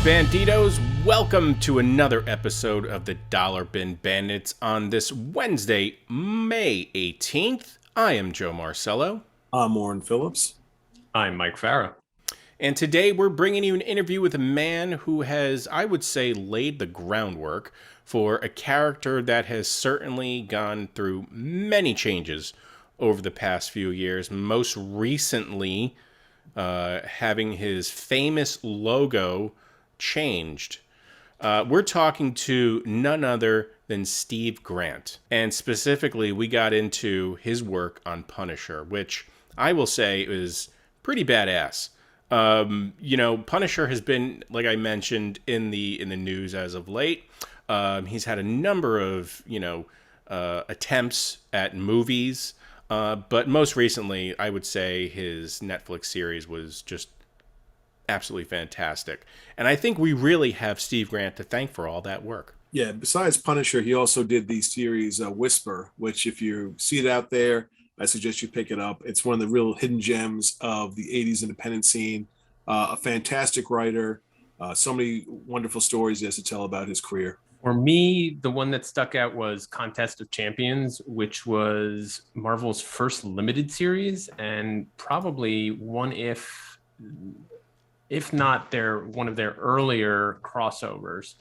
Banditos, welcome to another episode of the Dollar Bin Bandits on this Wednesday, May 18th. I am Joe Marcello. I'm Warren Phillips. I'm Mike Farah. And today we're bringing you an interview with a man who has, I would say, laid the groundwork for a character that has certainly gone through many changes over the past few years, most recently having his famous logo changed. We're talking to none other than Steve Grant. And specifically, we got into his work on Punisher, which I will say is pretty badass. Punisher has been, like I mentioned, in the news as of late. He's had a number of, attempts at movies. But most recently, I would say his Netflix series was just absolutely fantastic. And I think we really have Steve Grant to thank for all that work. Yeah, besides Punisher, he also did the series Whisper, which if you see it out there, I suggest you pick it up. It's one of the real hidden gems of the 80s independent scene. A fantastic writer. So many wonderful stories he has to tell about his career. For me, the one that stuck out was Contest of Champions, which was Marvel's first limited series and probably one, if not one of their earlier crossovers.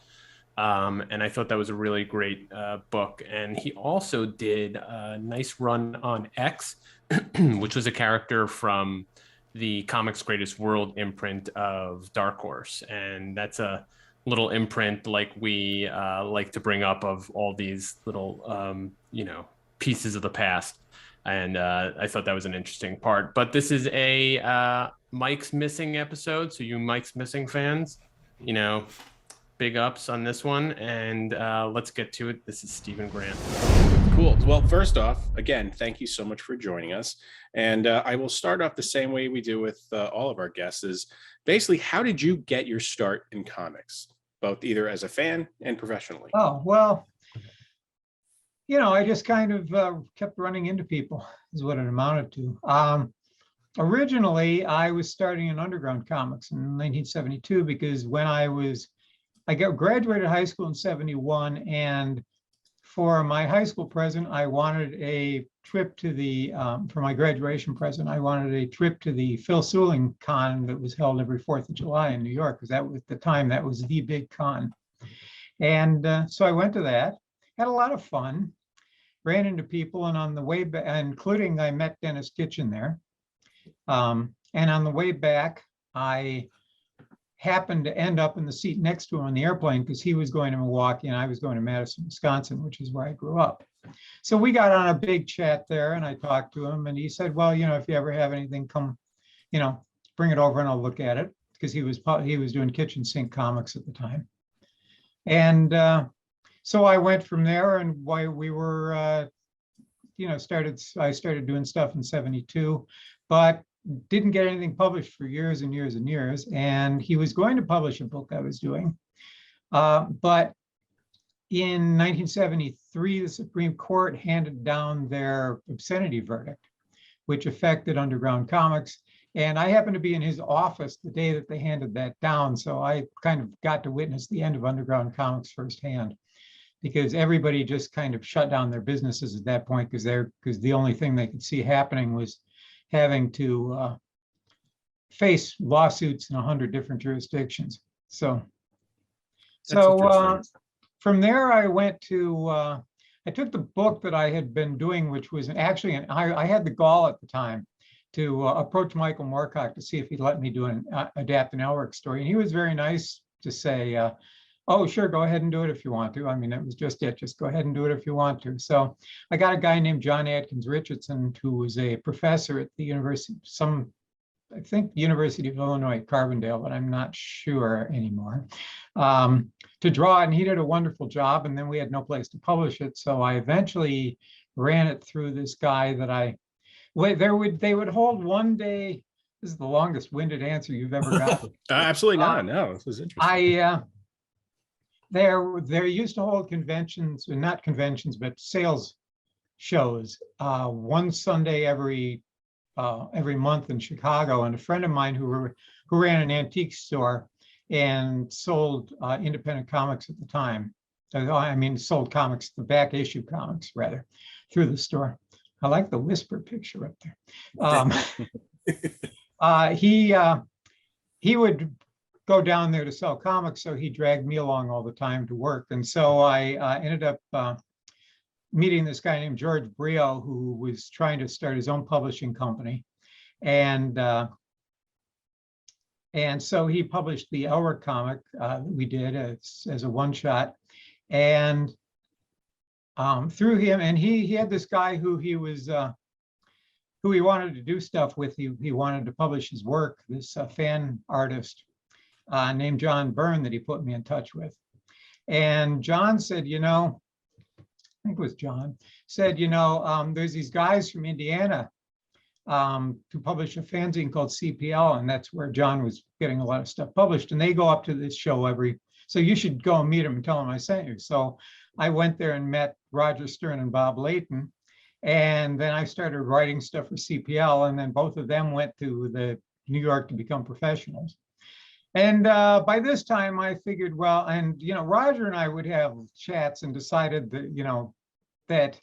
And I thought that was a really great book. And he also did a nice run on X, which was a character from the Comics Greatest World imprint of Dark Horse. And that's a little imprint like we like to bring up of all these little, pieces of the past. And I thought that was an interesting part. But this is a Mike's Missing episode. So you Mike's Missing fans, big ups on this one. And let's get to it. This is Stephen Grant. Cool. Well, first off, again, thank you so much for joining us. And I will start off the same way we do with all of our guests is basically, how did you get your start in comics, both either as a fan and professionally? Oh, well, I just kind of kept running into people is what it amounted to. Originally, I was starting in underground comics in 1972 because when I graduated high school in 71, and for my high school present, I wanted a trip to for my graduation present, I wanted a trip to the Phil Seuling con that was held every 4th of July in New York, because at the time, that was the big con. And so I went to that, had a lot of fun, ran into people, and on the way back, including I met Dennis Kitchen there. And on the way back, I happened to end up in the seat next to him on the airplane because he was going to Milwaukee and I was going to Madison, Wisconsin, which is where I grew up. So we got on a big chat there and I talked to him and he said, well, if you ever have anything, come, bring it over and I'll look at it, because he was doing Kitchen Sink Comics at the time. And so I went from there, and we were, I started doing stuff in 72, but didn't get anything published for years and years and years. And he was going to publish a book I was doing. But in 1973, the Supreme Court handed down their obscenity verdict, which affected underground comics. And I happened to be in his office the day that they handed that down. So I kind of got to witness the end of underground comics firsthand, because everybody just kind of shut down their businesses at that point, because the only thing they could see happening was having to face lawsuits in 100 different jurisdictions. So from there, I went to, I took the book that I had been doing, which was actually, I had the gall at the time to approach Michael Moorcock to see if he'd let me adapt an Elric story. And he was very nice to say, oh, sure, go ahead and do it if you want to. I mean, that was just it. Just go ahead and do it if you want to. So I got a guy named John Adkins Richardson, who was a professor at the University of Illinois at Carbondale, but I'm not sure anymore, to draw it. And he did a wonderful job. And then we had no place to publish it. So I eventually ran it through this guy that they would hold one day. This is the longest winded answer you've ever got. Absolutely not. No, this was interesting. They used to hold conventions, not conventions, but sales shows, one Sunday every month in Chicago. And a friend of mine who ran an antique store and sold independent comics at the time. I mean, sold comics, the back issue comics rather, through the store. I like the Whisper picture up there. He would go down there to sell comics, so he dragged me along all the time to work. And so I ended up meeting this guy named George Brio, who was trying to start his own publishing company. And so he published the Elric comic that we did as a one-shot. And through him, and he had this guy who he wanted to do stuff with. He wanted to publish his work, this fan artist named John Byrne that he put me in touch with. And John said, I think it was John, said, there's these guys from Indiana who publish a fanzine called CPL, and that's where John was getting a lot of stuff published. And they go up to this show so you should go and meet them and tell them I sent you. So I went there and met Roger Stern and Bob Layton. And then I started writing stuff for CPL, and then both of them went to the New York to become professionals. And by this time I figured, well, and, Roger and I would have chats and decided that, that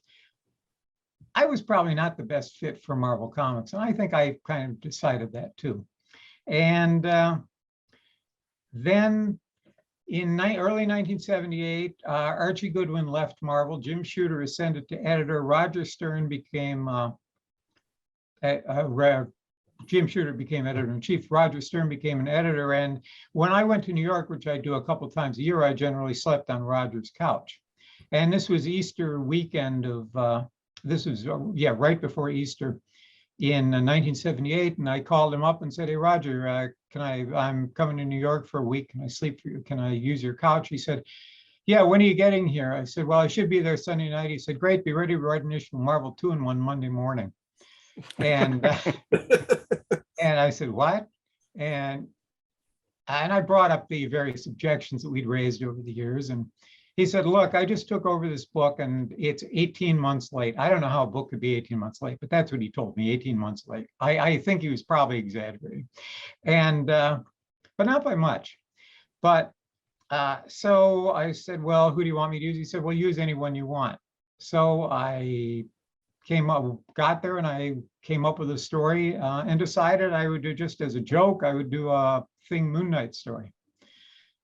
I was probably not the best fit for Marvel Comics. And I think I kind of decided that too. And then in early 1978, Archie Goodwin left Marvel. Jim Shooter ascended to editor. Roger Stern became Jim Shooter became editor-in-chief. Roger Stern became an editor. And when I went to New York, which I do a couple times a year, I generally slept on Roger's couch. And this was Easter weekend of, right before Easter in 1978. And I called him up and said, hey, Roger, I'm coming to New York for a week. Can I sleep for you? Can I use your couch? He said, yeah, when are you getting here? I said, well, I should be there Sunday night. He said, great, be ready to write an issue of Marvel 2-in-1 Monday morning. And and I said, what? And I brought up the various objections that we'd raised over the years. And he said, look, I just took over this book and it's 18 months late. I don't know how a book could be 18 months late, but that's what he told me, 18 months late. I think he was probably exaggerating. And, but not by much. But so I said, well, who do you want me to use? He said, well, use anyone you want. So I got there and I came up with a story and decided I would do, just as a joke, I would do a Thing Moon Knight story.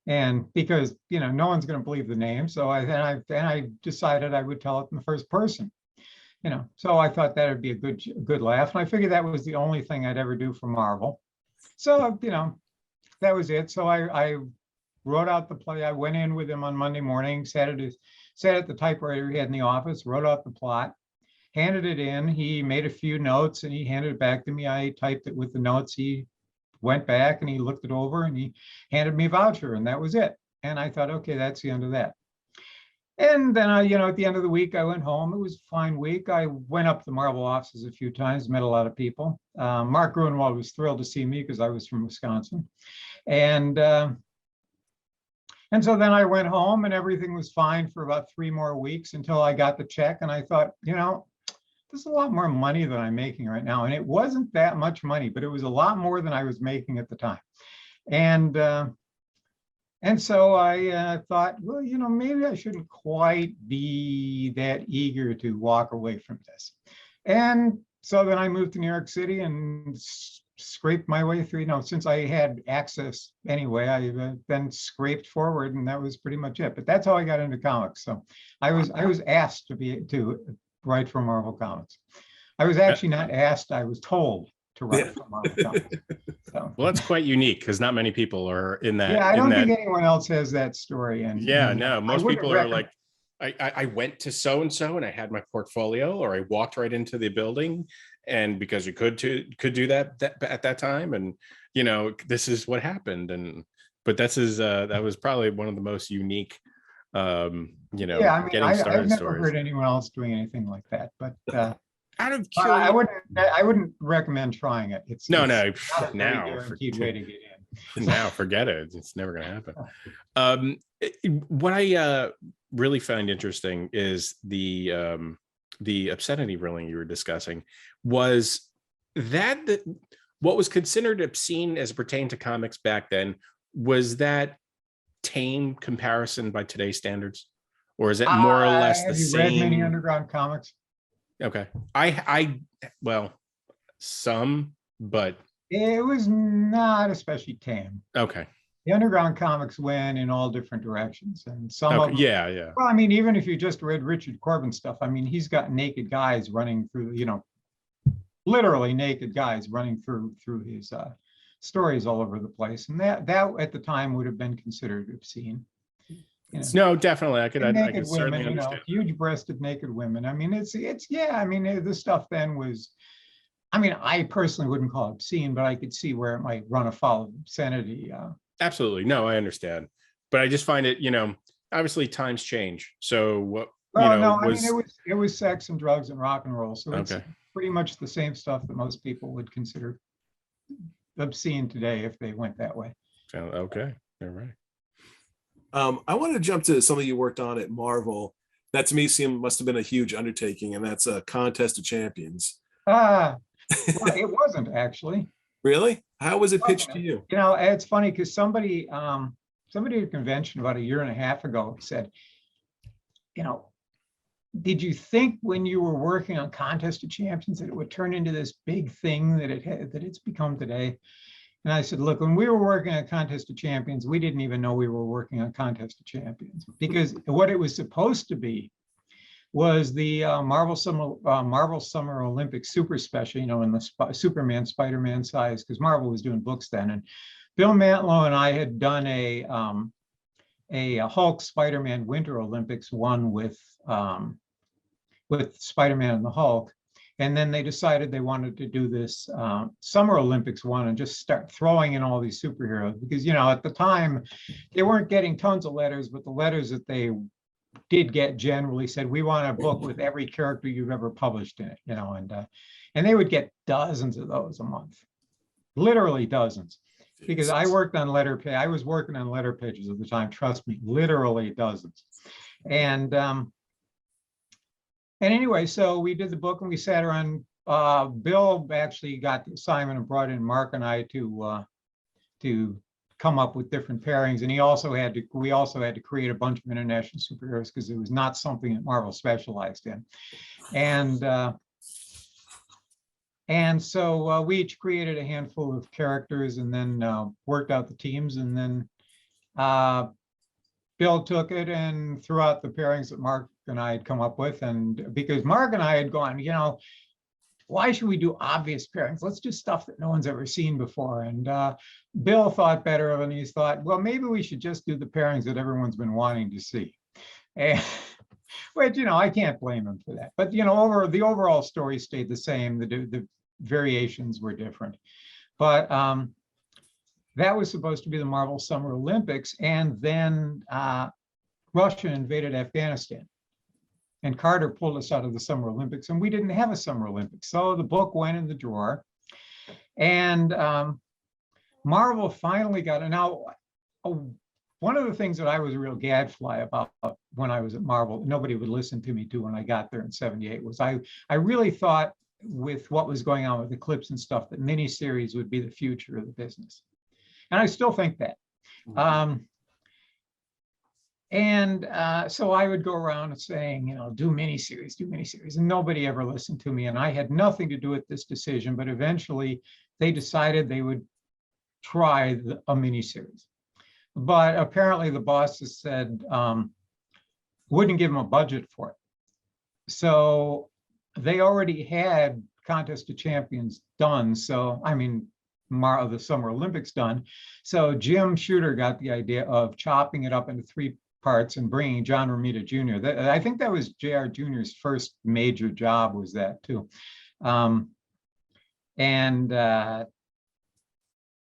And because, no one's going to believe the name. So I decided I would tell it in the first person, so I thought that would be a good laugh. And I figured that was the only thing I'd ever do for Marvel. So, that was it. So I wrote out the play. I went in with him on Monday morning, sat at the typewriter he had in the office, wrote out the plot, handed it in. He made a few notes and he handed it back to me. I typed it with the notes. He went back and he looked it over and he handed me a voucher, and that was it. And I thought, okay, that's the end of that. And then at the end of the week, I went home. It was a fine week. I went up to the Marvel offices a few times, met a lot of people. Mark Gruenwald was thrilled to see me because I was from Wisconsin. And so then I went home and everything was fine for about 3 more weeks until I got the check. And I thought, there's a lot more money than I'm making right now. And it wasn't that much money, but it was a lot more than I was making at the time. And so I thought, well, maybe I shouldn't quite be that eager to walk away from this. And so then I moved to New York City and scraped my way through, since I had access anyway, I then scraped forward, and that was pretty much it. But that's how I got into comics. So I was asked to write for Marvel Comics. I was actually not asked, I was told to write for Marvel Comics. So. Well, that's quite unique because not many people are in that. Yeah, I don't think anyone else has that story. And no, most people are like, I went to so-and-so and I had my portfolio, or I walked right into the building, and because you could do that at that time, and this is what happened. But that was probably one of the most unique getting started I've never stories. heard anyone else doing anything like that, but out of I wouldn't recommend trying it. It's now guaranteed way to get in. Now forget it. It's never going to happen. What I really find interesting is the obscenity ruling you were discussing. Was that what was considered obscene as it pertained to comics back then? was that tame comparison by today's standards, or is it more or less the Have you read many same? underground comics? Okay, well, some, but It was not especially tame. okay, The underground comics went in all different directions, and some of okay, them, yeah. well, I mean, even if you just read Richard Corbin stuff, I mean, he's got naked guys running through, literally naked guys running through his stories all over the place, and that at the time would have been considered obscene. No, definitely, I And could naked certainly women, understand. huge-breasted naked women. I mean, it's yeah. I mean, this stuff then was. I mean, I personally wouldn't call it obscene, but I could see where it might run afoul of obscenity. Absolutely, no, I understand, but I just find it, obviously times change. So what, Well, no, I mean, it was sex and drugs and rock and roll, so it's okay, pretty much the same stuff that most people would consider obscene today if they went that way. okay, all right. I wanted to jump to something you worked on at Marvel. That to me must have been a huge undertaking, and that's a Contest of Champions. Well, it wasn't actually. Really? How was it pitched to you? It's funny because somebody at a convention about a year and a half ago said, did you think when you were working on Contest of Champions that it would turn into this big thing that it's become today? And I said, look, when we were working on Contest of Champions, we didn't even know we were working on Contest of Champions, because what it was supposed to be was the Marvel Summer Olympics super special, in the Superman, Spider-Man size, because Marvel was doing books then. And Bill Mantlo and I had done a Hulk Spider-Man Winter Olympics one with Spider-Man and the Hulk. And then they decided they wanted to do this Summer Olympics one and just start throwing in all these superheroes, because, at the time they weren't getting tons of letters, but the letters that they did get generally said, we want a book with every character you've ever published in it, and they would get dozens of those a month, literally dozens, because I was working on letter pages at the time, trust me, literally dozens. And anyway, so we did the book and we sat around. Bill actually got the assignment and brought in Mark and I to come up with different pairings, and we also had to create a bunch of international superheroes because it was not something that Marvel specialized in, and so we each created a handful of characters and then worked out the teams, and then Bill took it and threw out the pairings that Mark and I had come up with, and because Mark and I had gone, why should we do obvious pairings? Let's do stuff that no one's ever seen before. And Bill thought better of it, and he thought, well, maybe we should just do the pairings that everyone's been wanting to see. And, which, I can't blame him for that. But, the overall story stayed the same. The variations were different. But that was supposed to be the Marvel Summer Olympics. And then Russia invaded Afghanistan. And Carter pulled us out of the Summer Olympics, and we didn't have a Summer Olympics. So the book went in the drawer, and Marvel finally got it. Now, one of the things that I was a real gadfly about when I was at Marvel, nobody would listen to me when I got there in '78, was I really thought, with what was going on with Eclipse and stuff, that miniseries would be the future of the business. And I still think that. Mm-hmm. And so I would go around saying, do miniseries, and nobody ever listened to me. And I had nothing to do with this decision, but eventually they decided they would try a miniseries. But apparently the bosses said, wouldn't give them a budget for it. So they already had Contest of Champions done. So, the Summer Olympics done. So Jim Shooter got the idea of chopping it up into 3 parts and bringing John Romita Jr. I think that was J.R. Jr.'s first major job, was that too.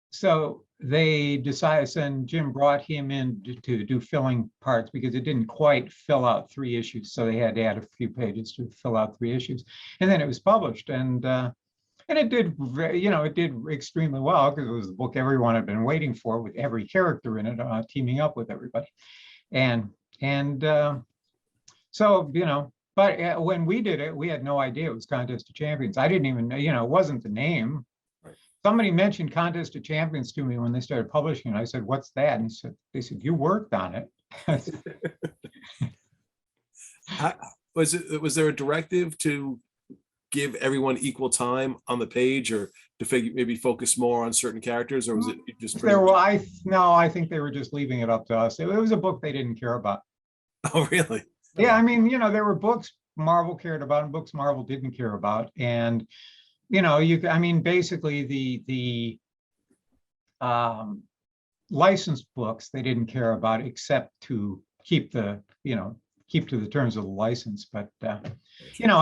So they decided, and Jim brought him in to do filling parts because it didn't quite fill out 3 issues. So they had to add a few pages to fill out 3 issues. And then it was published, and it did, it did extremely well, because it was the book everyone had been waiting for, with every character in it teaming up with everybody. So, but when we did it, we had no idea it was Contest of Champions. I didn't even know, it wasn't the name. Right. somebody mentioned Contest of Champions to me when they started publishing it. I said, "What's that?" And they said, "You worked on it." Was there a directive to give everyone equal time on the page, or to maybe focus more on certain characters, or was it just There were, I think they were just leaving it up to us. It was a book they didn't care about. Oh, really? Yeah, I mean, there were books Marvel cared about and books Marvel didn't care about, and I mean, basically the licensed books they didn't care about, except to keep to the terms of the license. But I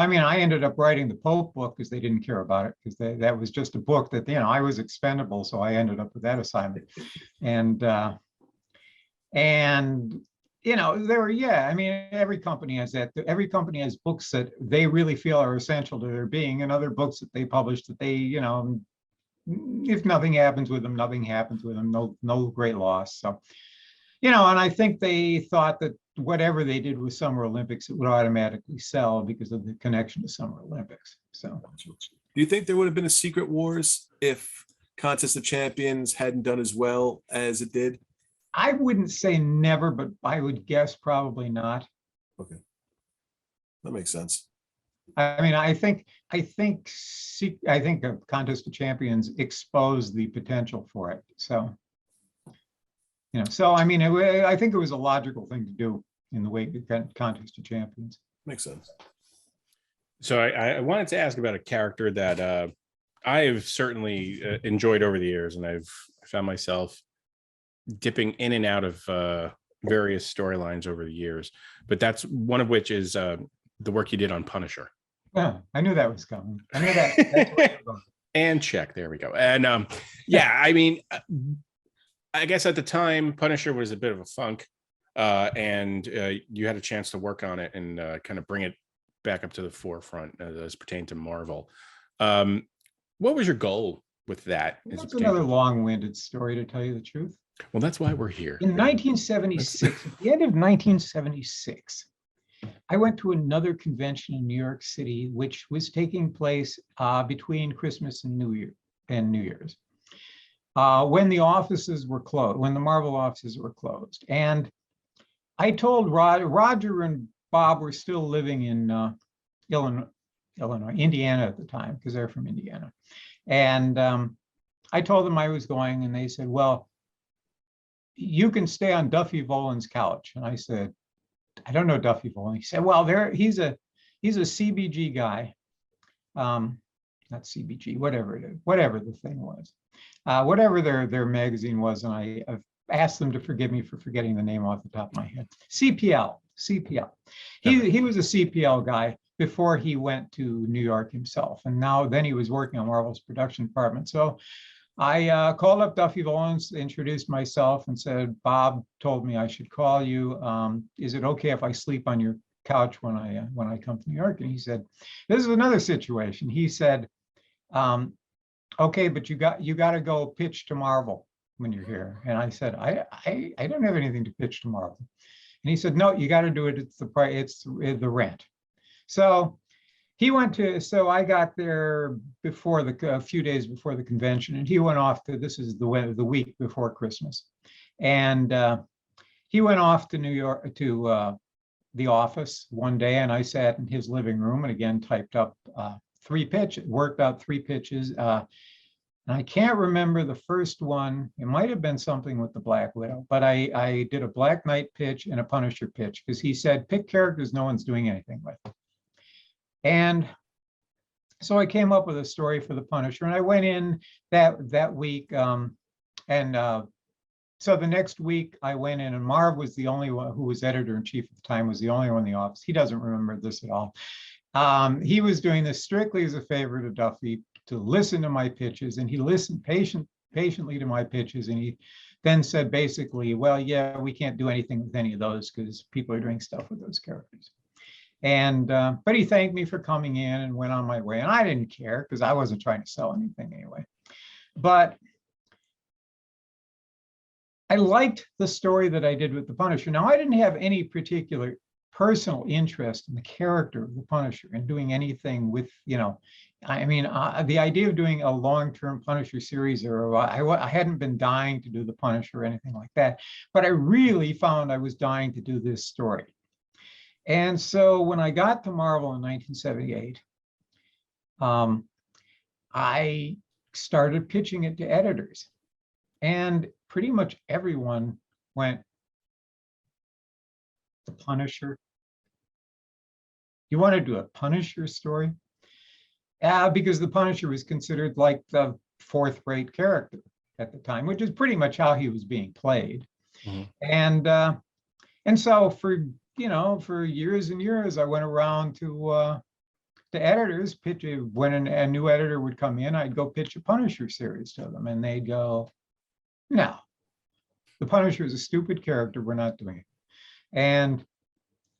mean, I ended up writing the Pope book because they didn't care about it, because that was just a book that I was expendable, so I ended up with that assignment. And there were, I mean, every company has that. Every company has books that they really feel are essential to their being, and other books that they publish that they, if nothing happens with them, nothing happens with them. No great loss. So, and I think they thought that whatever they did with Summer Olympics, it would automatically sell because of the connection to Summer Olympics. So, do you think there would have been a Secret Wars if Contest of Champions hadn't done as well as it did? I wouldn't say never, but I would guess probably not. Okay, that makes sense. I mean, I think a Contest of Champions exposed the potential for it. So, so I mean, I think it was a logical thing to do in the wake of Contest of Champions. Makes sense. So I wanted to ask about a character that I have certainly enjoyed over the years, and I've found myself dipping in and out of various storylines over the years. But that's one of which is the work you did on Punisher. Yeah, I knew that was coming. I knew that. That's where you're going. And check, there we go. And I mean, I guess at the time, Punisher was a bit of a funk, and you had a chance to work on it and kind of bring it back up to the forefront as pertained to Marvel. What was your goal with that? That's another long-winded story, to tell you the truth. Well, that's why we're here. In 1976, at the end of 1976, I went to another convention in New York City, which was taking place between Christmas and New Year's, when the offices were closed, when the Marvel offices were closed. And I told Roger and Bob were still living in Indiana at the time, because they're from Indiana. And I told them I was going, and they said, "Well, you can stay on Duffy Volan's couch." And I said, "I don't know Duffy Volan." He said, "Well, he's a CBG guy, not CBG, whatever it is, whatever the thing was, whatever their magazine was." And I've asked them to forgive me for forgetting the name off the top of my head. CPL. He was a CPL guy before he went to New York himself, and then he was working on Marvel's production department. So I called up Duffy Volan, introduced myself, and said, "Bob told me I should call you. Is it okay if I sleep on your couch when I come to New York?" And he said, "This is another situation." He said, "Okay, but you got to go pitch to Marvel when you're here." And I said, I don't have anything to pitch to Marvel." And he said, "No, you got to do it. It's the price. It's the rent." So so I got there a few days before the convention, and he went off to, this is the week before Christmas. And he went off to New York, to the office one day, and I sat in his living room and again typed up worked out 3 pitches. And I can't remember the first one. It might have been something with the Black Widow, but I did a Black Knight pitch and a Punisher pitch, because he said, "Pick characters no one's doing anything with." And so I came up with a story for the Punisher, and I went in that week. So the next week I went in, and Marv was the only one, who was editor-in-chief at the time, was the only one in the office. He doesn't remember this at all. He was doing this strictly as a favor to Duffy, to listen to my pitches, and he listened patiently to my pitches, and he then said basically, "Well, yeah, we can't do anything with any of those because people are doing stuff with those characters." And but he thanked me for coming in and went on my way, and I didn't care because I wasn't trying to sell anything anyway. But I liked the story that I did with the Punisher. Now, I didn't have any particular personal interest in the character of the Punisher and doing anything with, I mean, the idea of doing a long-term Punisher series, or I hadn't been dying to do the Punisher or anything like that, but I really found I was dying to do this story. And so when I got to Marvel in 1978, I started pitching it to editors, and pretty much everyone went, the Punisher? You want to do a Punisher story? Because the Punisher was considered like the fourth-rate character at the time, which is pretty much how he was being played. Mm-hmm. And so for years and years, I went around to editors, when a new editor would come in, I'd go pitch a Punisher series to them, and they'd go, "No, the Punisher is a stupid character. We're not doing it." And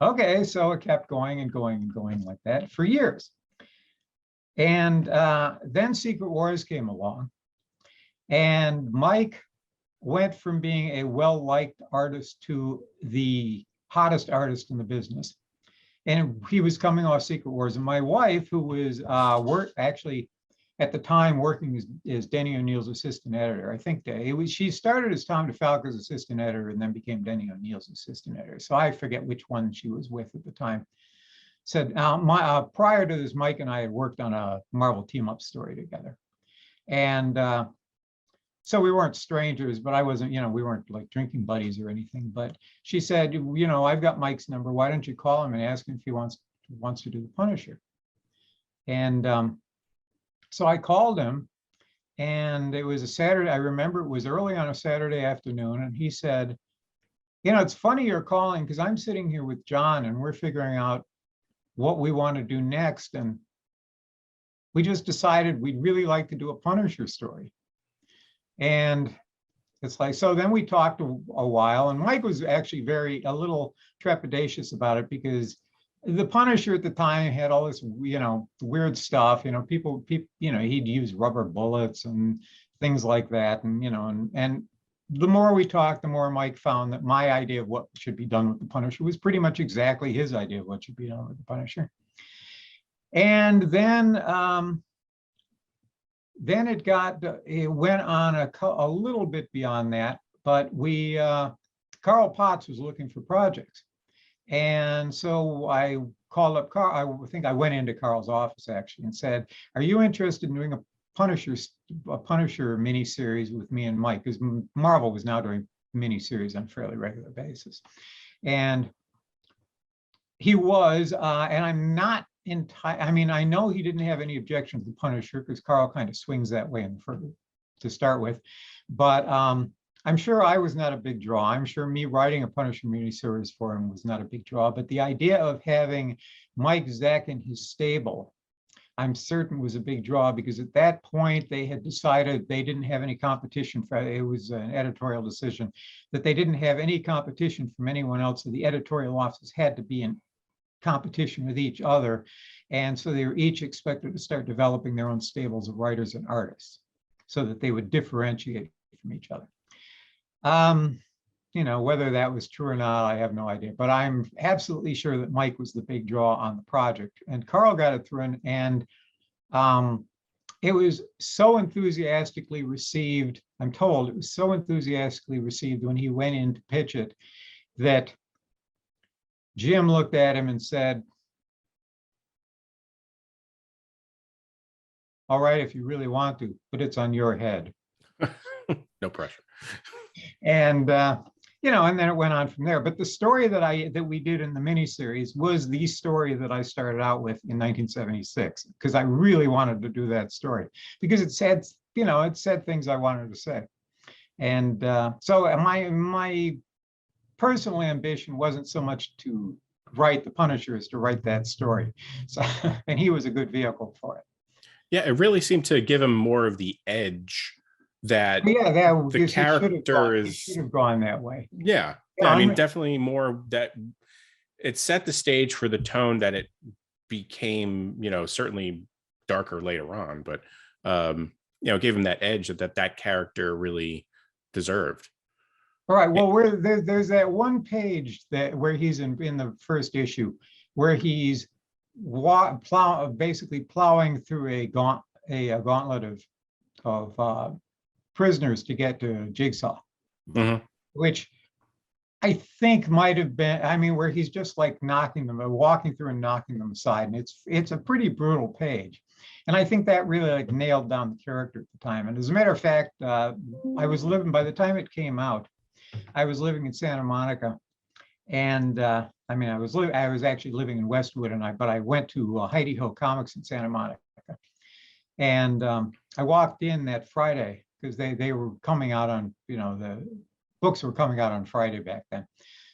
okay, so it kept going and going and going like that for years. And then Secret Wars came along, and Mike went from being a well-liked artist to the hottest artist in the business. And he was coming off Secret Wars. And my wife, who was actually at the time working as Denny O'Neill's assistant editor, I think she started as Tom DeFalco's assistant editor and then became Denny O'Neill's assistant editor. So I forget which one she was with at the time. Said, prior to this, Mike and I had worked on a Marvel team-up story together. And so we weren't strangers, but I wasn't, we weren't like drinking buddies or anything. But she said, I've got Mike's number. Why don't you call him and ask him if he wants to do the Punisher? And so I called him, and it was a Saturday. I remember it was early on a Saturday afternoon. And he said, it's funny you're calling, because I'm sitting here with John and we're figuring out what we want to do next. And we just decided we'd really like to do a Punisher story. And it's like, so then we talked a while, and Mike was actually a little trepidatious about it, because the Punisher at the time had all this, weird stuff, people, he'd use rubber bullets and things like that. And, and the more we talked, the more Mike found that my idea of what should be done with the Punisher was pretty much exactly his idea of what should be done with the Punisher. And then it went on a little bit beyond that, but Carl Potts was looking for projects. And so I called up Carl. I think I went into Carl's office actually and said, "Are you interested in doing a Punisher miniseries with me and Mike?" Because Marvel was now doing miniseries on a fairly regular basis. And he was, and I'm not I know he didn't have any objection to the Punisher, because Carl kind of swings that way to start with. But I'm sure I was not a big draw. I'm sure me writing a Punisher miniseries for him was not a big draw. But the idea of having Mike Zeck in his stable, I'm certain was a big draw, because at that point they had decided they didn't have any competition it was an editorial decision that they didn't have any competition from anyone else. So the editorial offices had to be in competition with each other. And so they were each expected to start developing their own stables of writers and artists so that they would differentiate from each other. Whether that was true or not, I have no idea, but I'm absolutely sure that Mike was the big draw on the project, and Carl got it through, and it was so enthusiastically received. I'm told it was so enthusiastically received when he went in to pitch it that Jim looked at him and said, "All right, if you really want to, but it's on your head." No pressure. And and then it went on from there. But the story that we did in the miniseries was the story that I started out with in 1976, because I really wanted to do that story, because it said things I wanted to say. And so my personal ambition wasn't so much to write the Punisher as to write that story. So, and he was a good vehicle for it. Yeah, it really seemed to give him more of the edge that the character should have gone that way. Yeah. I mean, definitely more that it set the stage for the tone that it became, certainly darker later on, but gave him that edge that character really deserved. All right. Well, there's that one page where he's in the first issue where he's basically plowing through a gauntlet of prisoners to get to Jigsaw, which I think might have been, I mean, where he's just like walking through and knocking them aside. And it's a pretty brutal page. And I think that really like nailed down the character at the time. And as a matter of fact, by the time it came out, I was living in Santa Monica. And I mean, I was actually living in Westwood, but I went to Heidi Ho Comics in Santa Monica. And I walked in that Friday because they were coming out on, the books were coming out on Friday back then.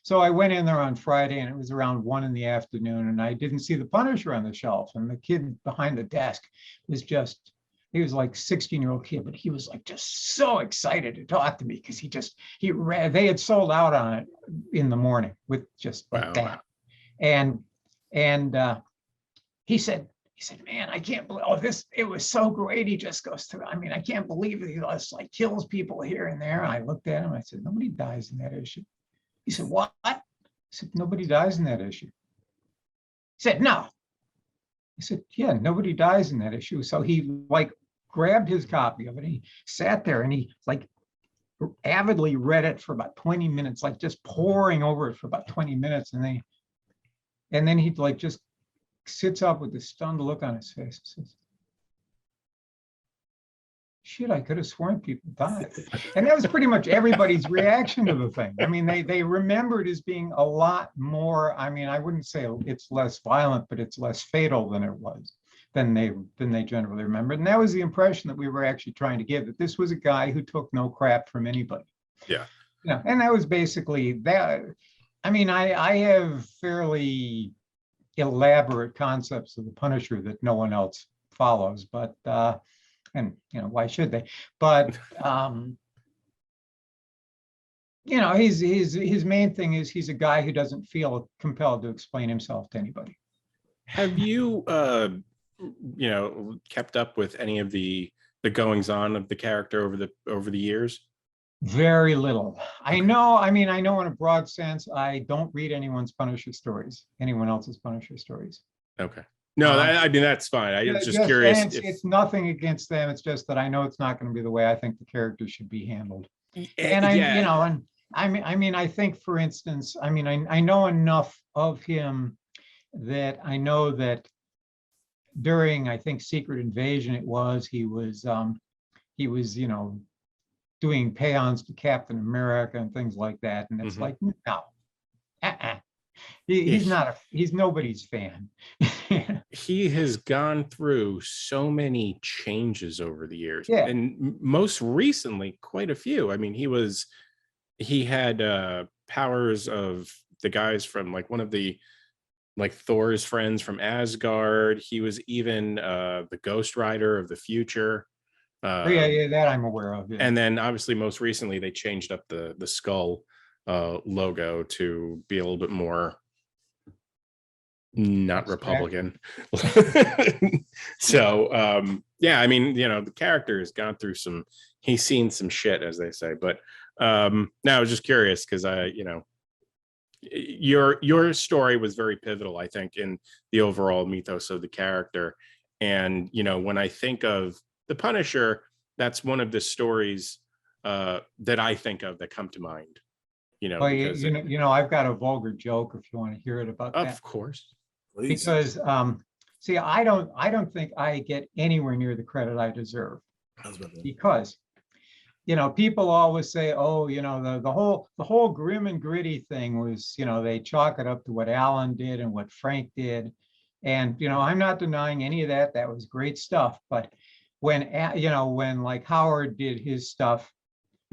So I went in there on Friday and it was around 1 PM and I didn't see the Punisher on the shelf. And the kid behind the desk was he was like 16-year-old kid, but he was like just so excited to talk to me because they had sold out on it in the morning with just like that. And he said, man, I can't believe it was so great. He just goes through. I mean, I can't believe he just like kills people here and there. And I looked at him, I said, nobody dies in that issue. He said, what? I said, nobody dies in that issue. He said, no. I said, yeah, nobody dies in that issue. So he like grabbed his copy of it. And he sat there and he like avidly read it for about 20 minutes, like just poring over it for about 20 minutes. And then he like just sits up with this stunned look on his face and says, shit, I could have sworn people died. And that was pretty much everybody's reaction to the thing. I mean, they remembered as being a lot more, I mean, I wouldn't say it's less violent, but it's less fatal than they generally remembered. And that was the impression that we were actually trying to give, that this was a guy who took no crap from anybody. Yeah. And that was basically that. I mean, I have fairly elaborate concepts of the Punisher that no one else follows, but and why should they? But his main thing is he's a guy who doesn't feel compelled to explain himself to anybody. Have you kept up with any of the goings on of the character over the years? Very little. I know in a broad sense, I don't read anyone else's Punisher stories. Okay. No, I mean, that's fine. I was just curious. It's nothing against them. It's just that I know it's not going to be the way I think the character should be handled. And I think, for instance, I mean, I know enough of him that I know that during, I think, Secret Invasion, he was doing paeans to Captain America and things like that. And it's like, no, he's nobody's fan. He has gone through so many changes over the years. Yeah. And most recently, quite a few. I mean, he had powers of the guys from like one of the like Thor's friends from Asgard. He was even the Ghost Rider of the future. That I'm aware of. Yeah. And then obviously most recently they changed up the skull logo to be a little bit more not Republican. So I mean, the character has gone through he's seen some shit, as they say. But now I was just curious because your story was very pivotal, I think, in the overall mythos of the character. And when I think of the Punisher, that's one of the stories that I think of that come to mind. I've got a vulgar joke if you want to hear it about that. Of course. Please. Because I don't think I get anywhere near the credit I deserve. Because people always say, oh, the whole grim and gritty thing was, they chalk it up to what Alan did and what Frank did. And, I'm not denying any of that. That was great stuff. But when like Howard did his stuff,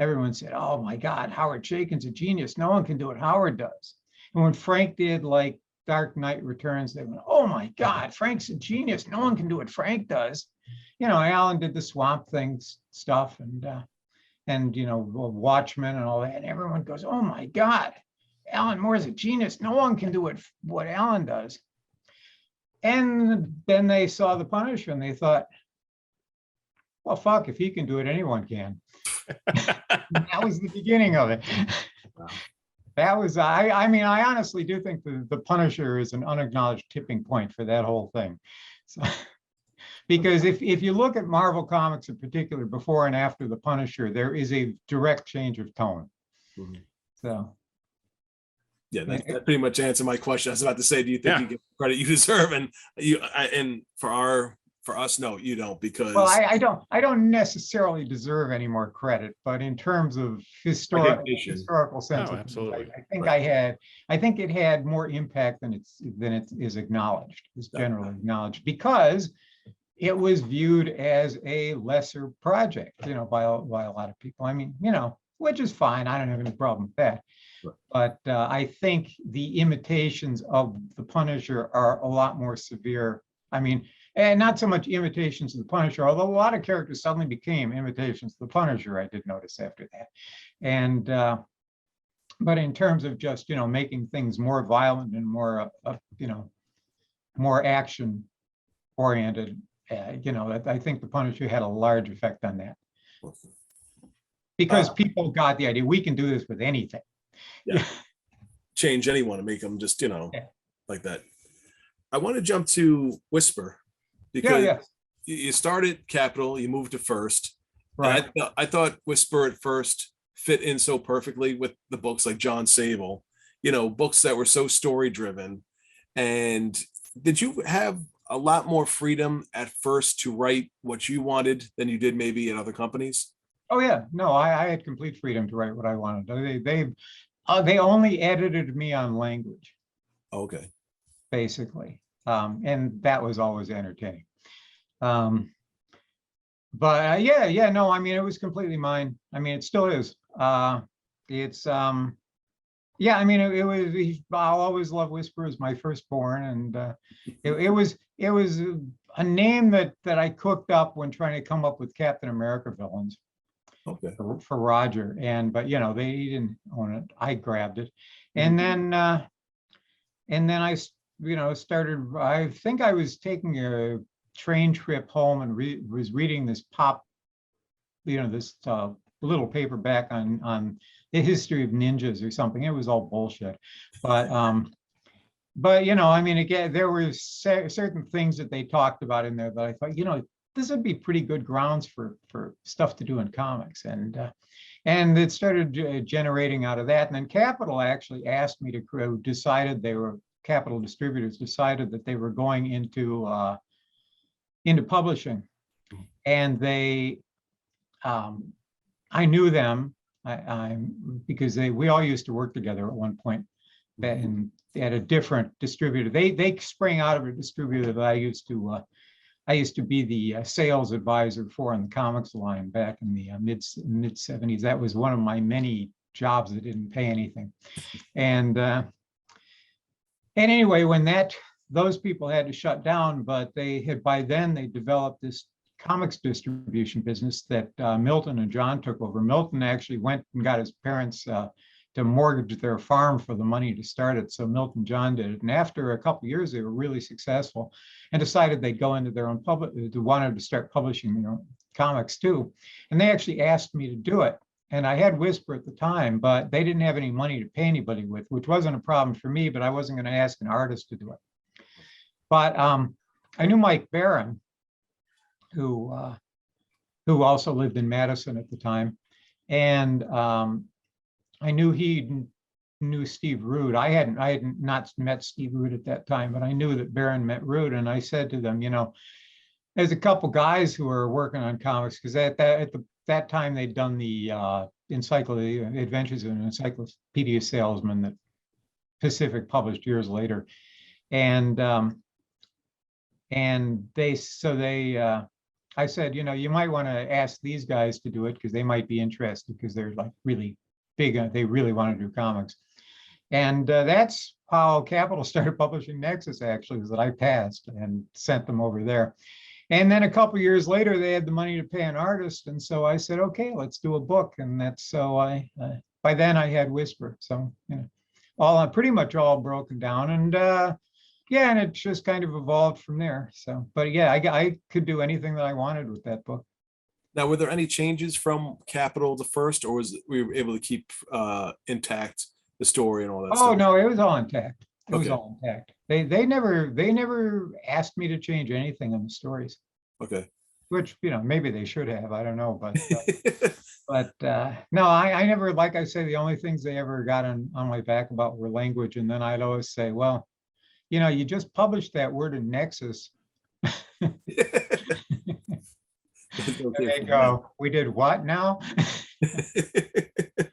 everyone said, oh my God, Howard Chaykin's a genius. No one can do what Howard does. And when Frank did like Dark Knight Returns, they went, oh my God, Frank's a genius. No one can do what Frank does. Alan did the Swamp Thing stuff and Watchmen and all that. And everyone goes, oh my God, Alan Moore's a genius. No one can do what Alan does. And then they saw the Punisher and they thought, well, fuck, if he can do it, anyone can. That was the beginning of it. Wow. that was, I mean, I honestly do think the Punisher is an unacknowledged tipping point for that whole thing. So, because if you look at Marvel Comics in particular, before and after the Punisher, there is a direct change of tone. Mhm. So. Yeah, that pretty much answered my question. I was about to say, do you think Yeah. you get the credit you deserve? And and for us, no, you don't, because Well, I don't necessarily deserve any more credit, but in terms of historical sense, Oh, absolutely. I think Right. I think it had more impact than it is acknowledged, is generally acknowledged, because it was viewed as a lesser project, by a lot of people. I mean, which is fine. I don't have any problem with that. Right. But I think the imitations of the Punisher are a lot more severe. I mean, and not so much imitations of the Punisher, although a lot of characters suddenly became imitations of the Punisher, I did notice after that. And but in terms of just, making things more violent and more, more action oriented, I think the Punisher had a large effect on that. Because people got the idea, we can do this with anything. Yeah. Change anyone and make them just, like that. I want to jump to Whisper, because you started Capital, you moved to First. Right. And I thought Whisper at First fit in so perfectly with the books like John Sable, books that were so story driven. And did you have a lot more freedom at First to write what you wanted than you did maybe at other companies? Oh yeah, no, I had complete freedom to write what I wanted. They only edited me on language, Okay. basically, and that was always entertaining. But no, I mean, it was completely mine. I mean, it still is. It's yeah, I mean, it was. I'll always love Whisper as my firstborn, and it was a name that I cooked up when trying to come up with Captain America villains. Okay. For Roger, but they didn't own it. I grabbed it, and then I started. I think I was taking a train trip home and was reading this this little paperback on the history of ninjas or something. It was all bullshit, but I mean, again, there were certain things that they talked about in there that I thought, this would be pretty good grounds for stuff to do in comics, and it started generating out of that. And then Capital actually asked me to Capital Distributors decided that they were going into publishing, and they I knew them because we all used to work together at one point, and at a different distributor. They sprang out of a distributor that I used to be the sales advisor for on the comics line back in the mid 70s. That was one of my many jobs that didn't pay anything. And anyway, when those people had to shut down, but by then they developed this comics distribution business that Milton and John took over. Milton actually went and got his parents to mortgage their farm for the money to start it. So Milton John did it. And after a couple of years, they were really successful and decided they'd go into their own wanted to start publishing their own comics too. And they actually asked me to do it. And I had Whisper at the time, but they didn't have any money to pay anybody with, which wasn't a problem for me, but I wasn't going to ask an artist to do it. But I knew Mike Barron, who also lived in Madison at the time. And I knew he knew Steve Rude. I had not met Steve Rude at that time, but I knew that Barron met Rude. And I said to them, there's a couple guys who are working on comics, because at that time they'd done the Adventures of an Encyclopedia Salesman that Pacific published years later. And I said, you might want to ask these guys to do it, because they might be interested, because they're like really big. They really want to do comics. And that's how Capital started publishing Nexus, actually, was that I passed and sent them over there. And then a couple years later, they had the money to pay an artist. And so I said, okay, let's do a book. And that's so by then I had Whisper. So, pretty much all broken down. And and it just kind of evolved from there. So, but yeah, I could do anything that I wanted with that book. Now, were there any changes from Capital to First, or were you able to keep intact the story and all that Oh stuff. no, it was all intact. It was Okay. all intact. They never asked me to change anything in the stories, Okay. which maybe they should have. I don't know, but no, I never, like I say, the only things they ever got on my back about were language, and then I'd always say, well, you just published that word in Nexus. It's And okay they for go, we did what now? that.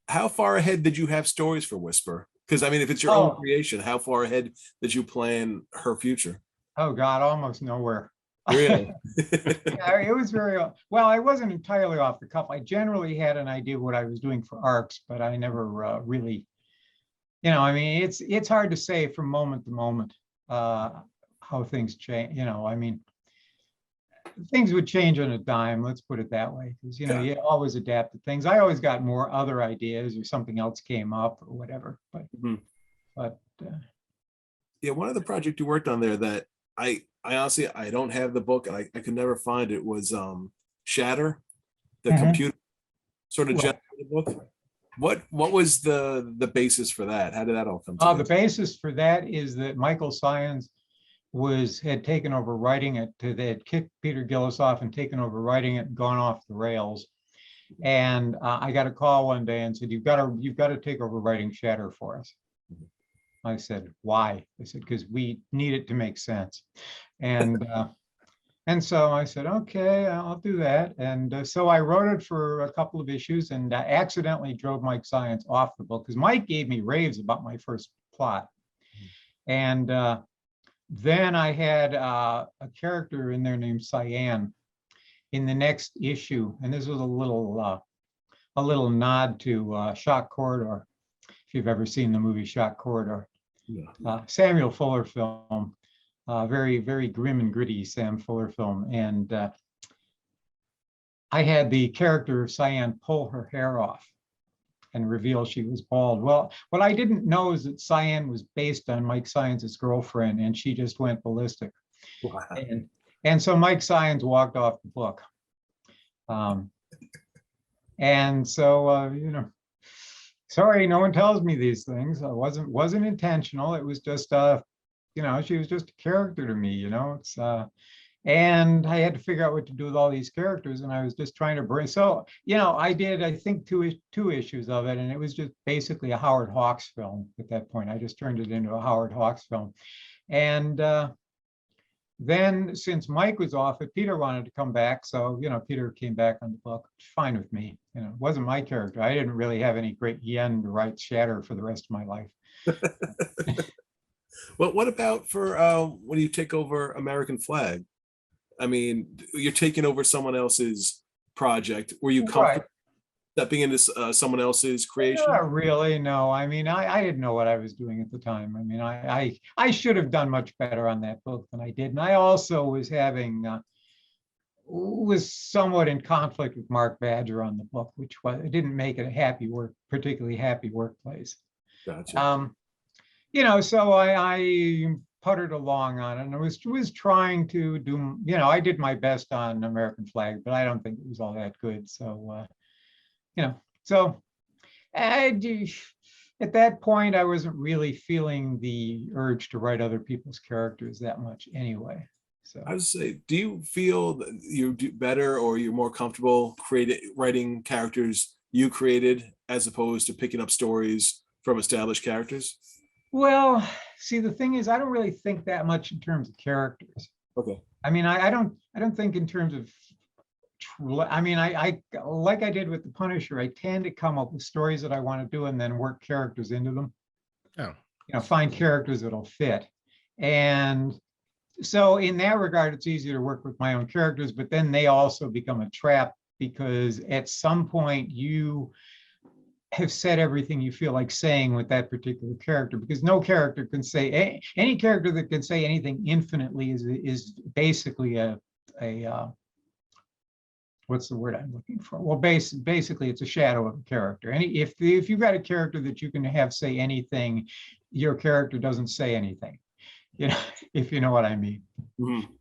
How far ahead did you have stories for Whisper? Because I mean, if it's your own Oh, creation, how far ahead did you plan her future? oh God, almost nowhere. Really? Yeah, it was very well. I wasn't entirely off the cuff. I generally had an idea of what I was doing for arcs, but I never really, I mean, it's hard to say from moment to moment how things change. I mean, things would change on a dime. Let's put it that way, because Got it. you always adapt to things. I always got more other ideas, or something else came up, or whatever. Mhm. But Yeah, one of the projects you worked on there that I honestly I don't have the book and I could never find it was Shatter, the Mhm. computer sort of Right. generated book. What was the basis for that? How did that all come The together? basis for that is that Michael Syons had taken over writing it. They had kicked Peter Gillis off and taken over writing it and gone off the rails. And I got a call one day and said, you've got to take over writing Shatter for us. I said, why? I said, because we need it to make sense. And so I said, okay, I'll do that. And so I wrote it for a couple of issues, and I accidentally drove Mike Syons off the book, because Mike gave me raves about my first plot. And then I had a character in there named Cyan in the next issue. And this was a little nod to Shock Corridor, if you've ever seen the movie Shock Corridor. Yeah. Samuel Fuller film, very, very grim and gritty Sam Fuller film. And I had the character Cyan pull her hair off and reveal she was bald. Well, what I didn't know is that Cyan was based on Mike Syons' girlfriend, and she just went ballistic. Wow. And so Mike Syons walked off the book. And so, sorry, no one tells me these things. It wasn't intentional. It was just, she was just a character to me, it's, and I had to figure out what to do with all these characters. And I was just trying to bring, so, I did, I think two issues of it. And it was just basically a Howard Hawks film at that point. I just turned it into a Howard Hawks film. And then since Mike was off it, Peter wanted to come back. So, Peter came back on the book, fine with me. It wasn't my character. I didn't really have any great yen to write Shatter for the rest of my life. Well, what about for when you take over American Flag? I mean, you're taking over someone else's project. Were you comfortable stepping into someone else's creation? Not really, no. I mean, I didn't know what I was doing at the time. I mean, I should have done much better on that book than I did. And I also was somewhat in conflict with Mark Badger on the book, which it didn't make it a particularly happy workplace. Gotcha. So I puttered along on it, and I was trying to do, I did my best on American Flag, but I don't think it was all that good. So, so at that point, I wasn't really feeling the urge to write other people's characters that much anyway. So I would say, do you feel that you do better or you're more comfortable writing characters you created as opposed to picking up stories from established characters? well, see, the thing is, I don't really think that much in terms of characters. Okay. I mean, I don't think in terms of, I mean, I like I did with the Punisher, I tend to come up with stories that I want to do and then work characters into them. Oh, Find characters that'll fit. And so in that regard, it's easier to work with my own characters, but then they also become a trap, because at some point you have said everything you feel like saying with that particular character, because no character can say, any character that can say anything infinitely is basically a what's the word I'm looking for? Well, basically it's a shadow of a character. If you've got a character that you can have say anything, your character doesn't say anything, if you know what I mean. Mm-hmm.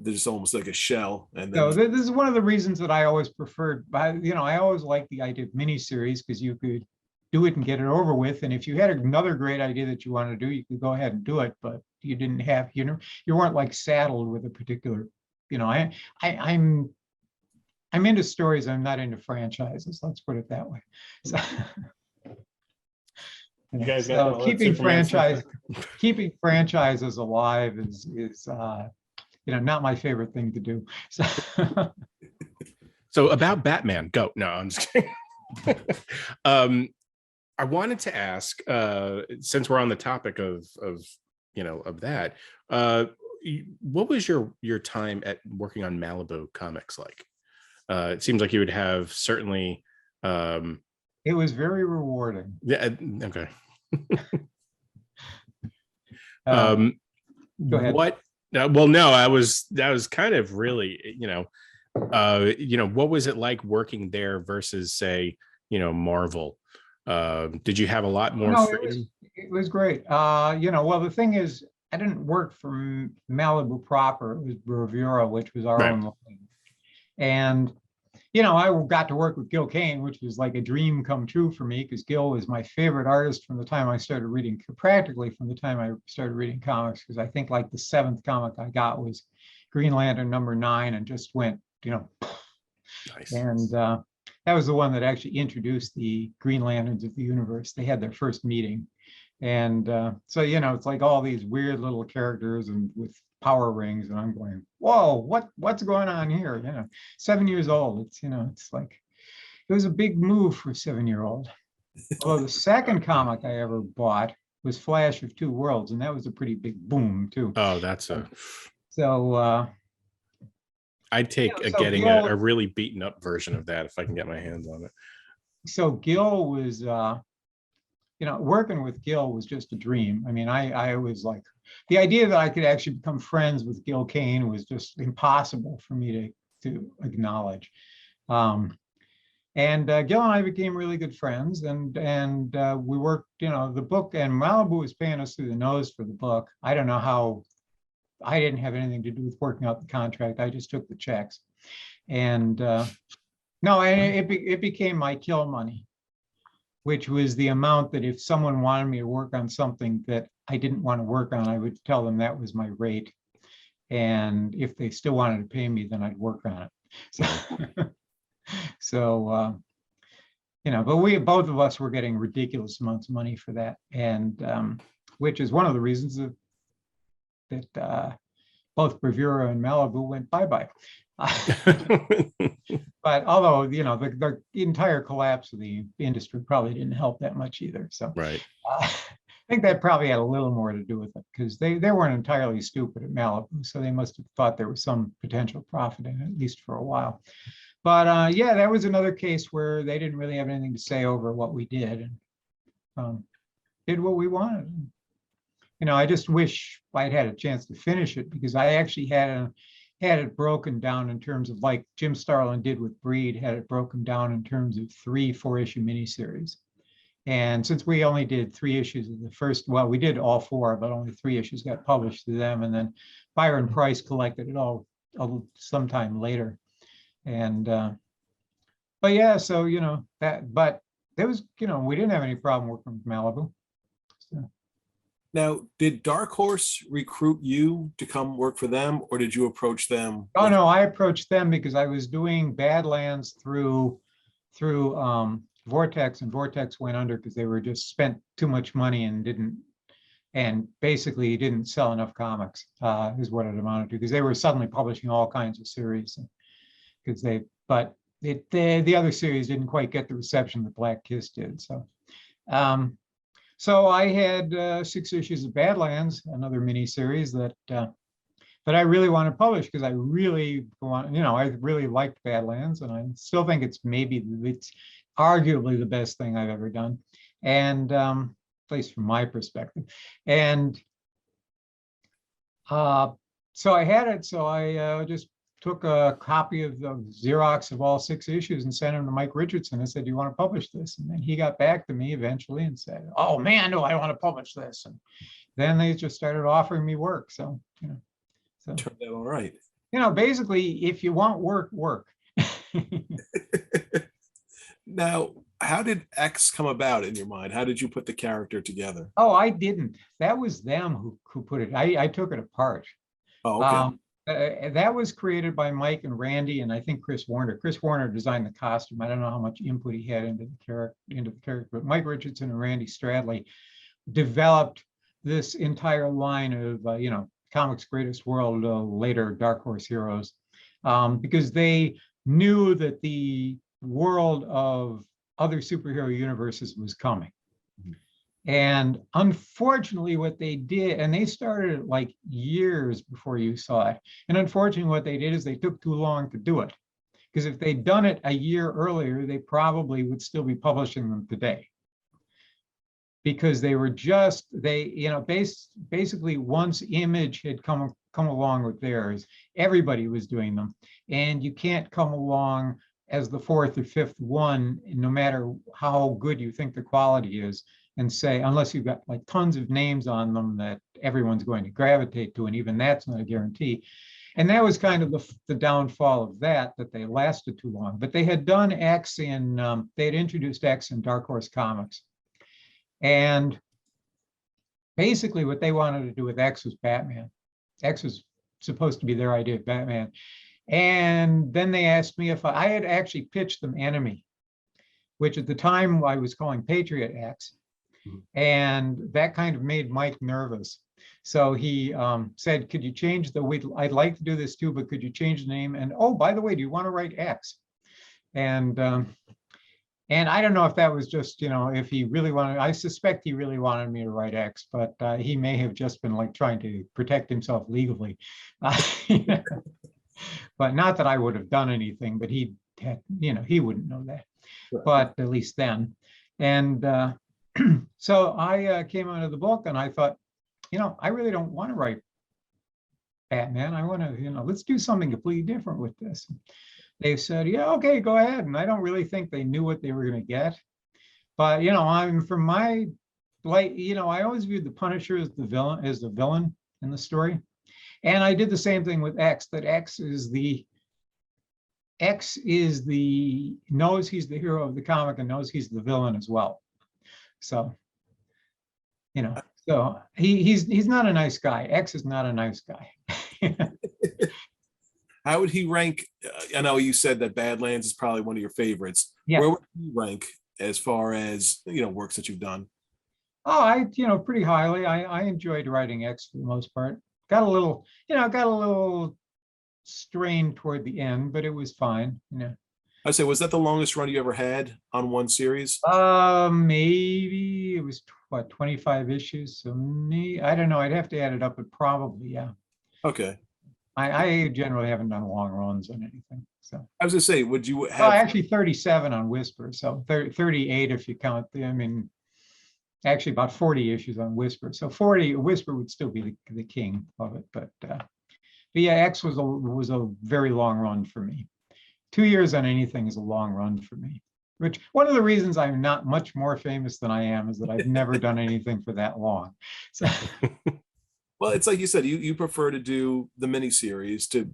They're just almost like a shell. And So then this is one of the reasons that I always preferred, I always liked the idea of miniseries, because you could, do it and get it over with. And if you had another great idea that you wanted to do, you could go ahead and do it, but you didn't have, you weren't like saddled with a particular, I'm into stories. I'm not into franchises. Let's put it that way. So, You guys got all that keeping Superman stuff? keeping franchises alive is not my favorite thing to do. So, So about Batman, go. No, I'm just kidding. I wanted to ask, since we're on the topic of that, what was your time at working on Malibu Comics like? It seems like you would have certainly. it was very rewarding. Yeah. Okay. Go ahead. What? Well, no, that was kind of really, what was it like working there versus, say, Marvel? Did you have a lot more No, freedom? it was great. Well, the thing is, I didn't work for Malibu proper. It was Bravura, which was our Right. own line. And, I got to work with Gil Kane, which was like a dream come true for me, because Gil was my favorite artist from the time I started reading, practically from the time I started reading comics, because I think like the 7th comic I got was Green Lantern #9 and just went, Nice. and that was the one that actually introduced the Green Lanterns of the universe. They had their first meeting. And so, it's like all these weird little characters and with power rings. And I'm going, whoa, what's going on here? 7 years old. It's like, it was a big move for a 7-year-old. Although the second comic I ever bought was Flash of Two Worlds. And that was a pretty big boom too. Oh, that's So I'd take so getting Gil- a really beaten up version of that if I can get my hands on it. so Gil was working with Gil was just a dream. I mean, I was like, the idea that I could actually become friends with Gil Kane was just impossible for me to acknowledge. And Gil and I became really good friends, and we worked, the book, and Malibu was paying us through the nose for the book. I don't know how. I didn't have anything to do with working out the contract. I just took the checks, and no, and it became my kill money, which was the amount that if someone wanted me to work on something that I didn't want to work on, I would tell them that was my rate. And if they still wanted to pay me, then I'd work on it. So, but both of us were getting ridiculous amounts of money for that. And which is one of the reasons that both Bravura and Malibu went bye-bye. But although, the entire collapse of the industry probably didn't help that much either. So Right. I think that probably had a little more to do with it, because they weren't entirely stupid at Malibu. So they must have thought there was some potential profit in it, at least for a while. But yeah, that was another case where they didn't really have anything to say over what we did, and did what we wanted. I just wish I'd had a chance to finish it, because I actually had it broken down in terms of, like Jim Starlin did with Breed, had it broken down in terms of 3 4-issue miniseries. And since we only did 3 issues of the first, well, we did all 4, but only 3 issues got published to them. And then Byron Price collected it all sometime later. And, but yeah, so, but there was, we didn't have any problem working with Malibu. So. Now, did Dark Horse recruit you to come work for them, or did you approach them? Oh, no, I approached them because I was doing Badlands through Vortex, and Vortex went under because they were just spent too much money and basically didn't sell enough comics, is what it amounted to, because they were suddenly publishing all kinds of series, but the other series didn't quite get the reception that Black Kiss did. So so I had 6 issues of Badlands, another mini series that I really want to publish, because I really want, I really liked Badlands, and I still think it's arguably the best thing I've ever done, and at least from my perspective. And so I had it, so I just took a copy of the Xerox of all 6 issues and sent him to Mike Richardson and said, do you want to publish this? And then he got back to me eventually and said, oh man, do I want to publish this? And then they just started offering me work. So, so Turned out all right. Basically, if you want work, work. Now, how did X come about in your mind? How did you put the character together? Oh, I didn't. That was them who put it. I took it apart. Oh, okay. That was created by Mike and Randy, and I think Chris Warner. Chris Warner designed the costume. I don't know how much input he had into the character, but Mike Richardson and Randy Stradley developed this entire line of comics greatest world, later Dark Horse heroes, because they knew that the world of other superhero universes was coming. And unfortunately, what they did, and they started like years before you saw it. And unfortunately, what they did is they took too long to do it. Because if they'd done it a year earlier, they probably would still be publishing them today. Because they were just, basically once Image had come along with theirs, everybody was doing them. And you can't come along as the fourth or fifth one, no matter how good you think the quality is, and say, unless you've got like tons of names on them that everyone's going to gravitate to, and even that's not a guarantee. And that was kind of the downfall of that they lasted too long. But they had done X they had introduced X in Dark Horse Comics. And basically what they wanted to do with X was Batman. X was supposed to be their idea of Batman. And then they asked me if I had actually pitched them Enemy, which at the time I was calling Patriot X. And that kind of made Mike nervous. So he said, could you change I'd like to do this too, but could you change the name? And oh, by the way, do you want to write X? And I don't know if that was just, if he really wanted, I suspect he really wanted me to write X, but he may have just been like trying to protect himself legally. But not that I would have done anything, but he had, he wouldn't know that, but at least then. And so I came out of the book and I thought, I really don't want to write Batman. I want to, let's do something completely different with this. They said, yeah, okay, go ahead. And I don't really think they knew what they were going to get. But, I'm from my, I always viewed the Punisher as the villain in the story. And I did the same thing with X, that X knows he's the hero of the comic and knows he's the villain as well. So, so he's not a nice guy. X is not a nice guy. How would he rank? I know you said that Badlands is probably one of your favorites. Yeah. Where would he rank as far as, works that you've done? Oh, pretty highly. I enjoyed writing X for the most part. Got a little strained toward the end, but it was fine. I'd say, was that the longest run you ever had on one series? Maybe it was 25 issues. So I don't know. I'd have to add it up, but probably, yeah. Okay. I generally haven't done long runs on anything. So I was gonna say, would you have actually 37 on Whisper, so 38 if you count actually about 40 issues on Whisper. So 40 Whisper would still be the king of it, but yeah, X was a very long run for me. 2 years on anything is a long run for me. Which one of the reasons I'm not much more famous than I am is that I've never done anything for that long. So. Well, it's like you said, you prefer to do the miniseries to,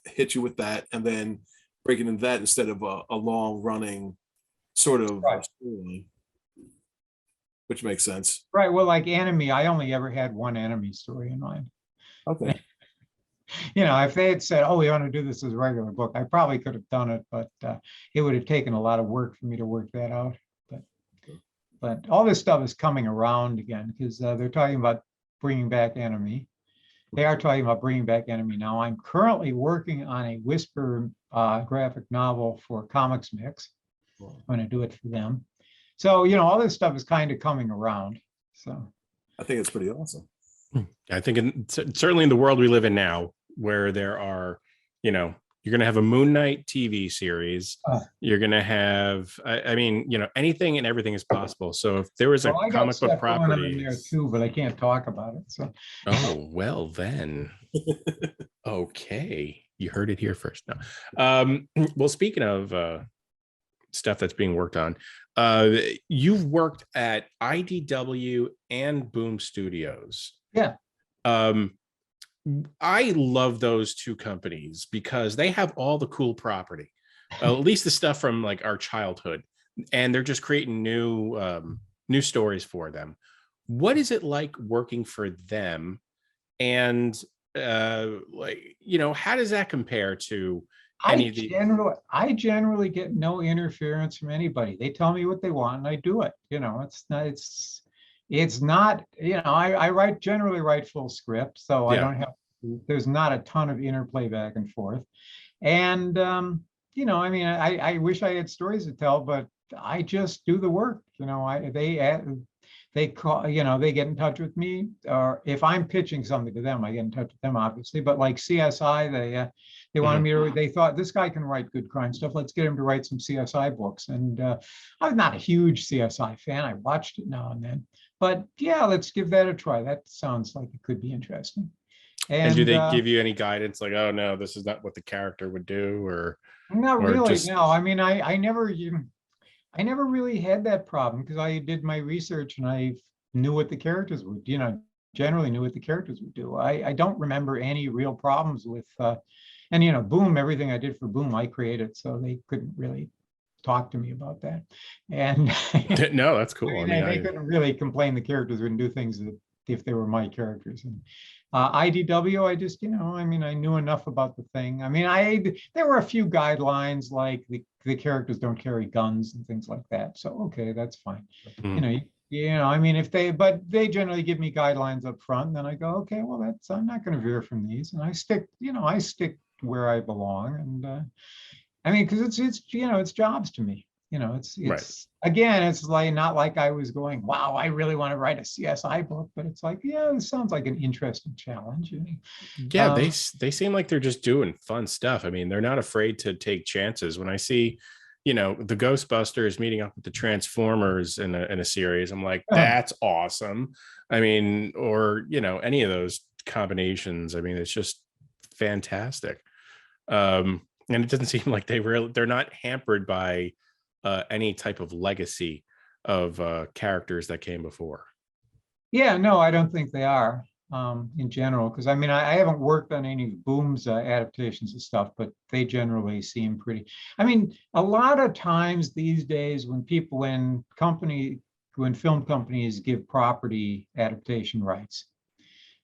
hit you with that and then break it into that instead of a long running sort of story, which makes sense. Right. Well, like Enemy, I only ever had one Enemy story in mind. Okay. If they had said, oh, we want to do this as a regular book, I probably could have done it, but it would have taken a lot of work for me to work that out. But all this stuff is coming around again because they're talking about bringing back Enemy. They are talking about bringing back Enemy now. I'm currently working on a Whisper graphic novel for Comics Mix. I'm going to do it for them. So, all this stuff is kind of coming around. So I think it's pretty awesome. I think certainly in the world we live in now, where there are, you're going to have a Moon Knight TV series. You're going to have, anything and everything is possible. So if there was a comic book property there too, but I can't talk about it. So. Oh, well then. Okay. You heard it here first. No. Well, speaking of stuff that's being worked on, you've worked at IDW and Boom Studios. Yeah. I love those two companies because they have all the cool property, at least the stuff from like our childhood and they're just creating new stories for them. What is it like working for them? And like, how does that compare to any of the I generally get no interference from anybody. They tell me what they want and I do it. It's not, I generally write full script, so I yeah. don't have, there's not a ton of interplay back and forth. And I mean, I wish I had stories to tell, but I just do the work. They call, they get in touch with me, or if I'm pitching something to them, I get in touch with them, obviously. But like CSI, they wanted me to, they thought this guy can write good crime stuff. Let's get him to write some CSI books. And I'm not a huge CSI fan. I watched it now and then, but yeah, let's give that a try. That sounds like it could be interesting. And do they give you any guidance, like, oh no, this is not what the character would do, or not really? just... No, I mean, I never really had that problem because I did my research and I knew what the characters would, generally knew what the characters would do. I don't remember any real problems with, and Boom, everything I did for Boom, I created, so they couldn't really talk to me about that. And no, that's cool. They couldn't really complain the characters wouldn't do things that if they were my characters. And IDW, I just, I knew enough about the thing. I mean, there were a few guidelines like the characters don't carry guns and things like that. So, okay, that's fine. I mean, but they generally give me guidelines up front, and then I go, okay, well, I'm not going to veer from these, and I stick where I belong. And I mean, because it's jobs to me. It's right. Again, it's like not like I was going, wow, I really want to write a CSI book, but it's like, yeah, it sounds like an interesting challenge. Yeah, they seem like they're just doing fun stuff. I mean, they're not afraid to take chances. When I see, the Ghostbusters meeting up with the Transformers in a series, I'm like, that's awesome. I mean, or any of those combinations. I mean, it's just fantastic. And it doesn't seem like they're not hampered by any type of legacy of characters that came before. Yeah, no, I don't think they are in general, because I mean, I haven't worked on any Boom's adaptations of stuff, but they generally seem pretty. I mean, a lot of times these days when film companies give property adaptation rights,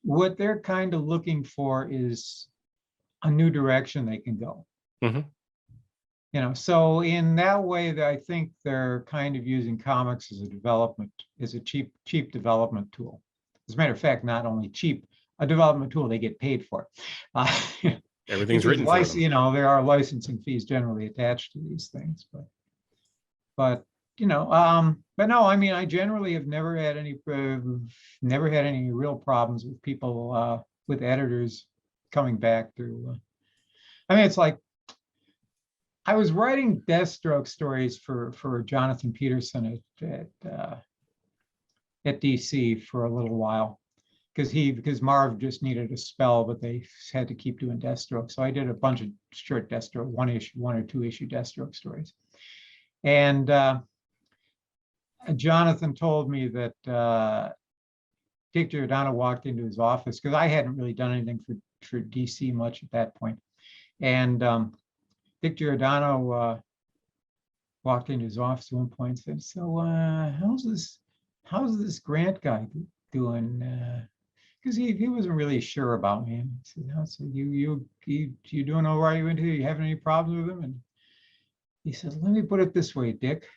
what they're kind of looking for is a new direction they can go. So in that way, that I think they're kind of using comics as a cheap development tool. As a matter of fact, not only cheap, a development tool, they get paid for it. Everything's written for them. There are licensing fees generally attached to these things, but no, I mean, I generally have never had any real problems with people, with editors coming back to, I mean, it's like, I was writing Deathstroke stories for Jonathan Peterson at DC for a little while, because Marv just needed a spell, but they had to keep doing Deathstroke. So I did a bunch of short Deathstroke, one or two issue Deathstroke stories. And Jonathan told me that Dick Giordano walked into his office, because I hadn't really done anything for DC much at that point. And Dick Giordano walked into his office at one point and said, so how's this Grant guy doing? Because he wasn't really sure about me. And he said, so you doing all right? You having any problems with him? And he said, let me put it this way, Dick.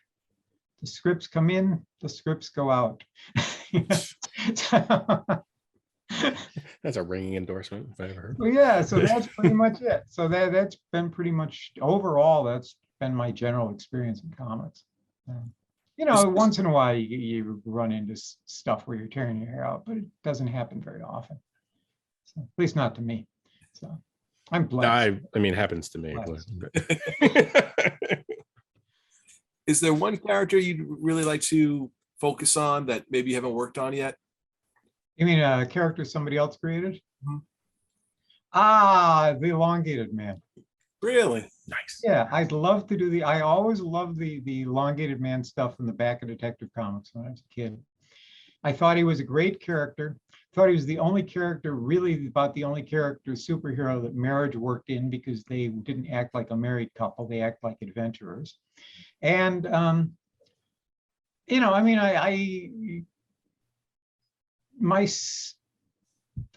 The scripts come in, the scripts go out. That's a ringing endorsement if I ever heard. Well, yeah, so that's pretty much it. So that's been pretty much overall. That's been my general experience in comics. Once in a while you run into stuff where you're tearing your hair out, but it doesn't happen very often. So, at least not to me. So I'm blessed. I mean, it happens to me. Is there one character you'd really like to focus on that maybe you haven't worked on yet? You mean a character somebody else created? The Elongated Man. Really? Nice. Yeah, I'd love to do I always loved the Elongated Man stuff in the back of Detective Comics when I was a kid. I thought he was a great character. I thought he was the only character, really about the only character superhero that marriage worked in, because they didn't act like a married couple. They act like adventurers. And I mean,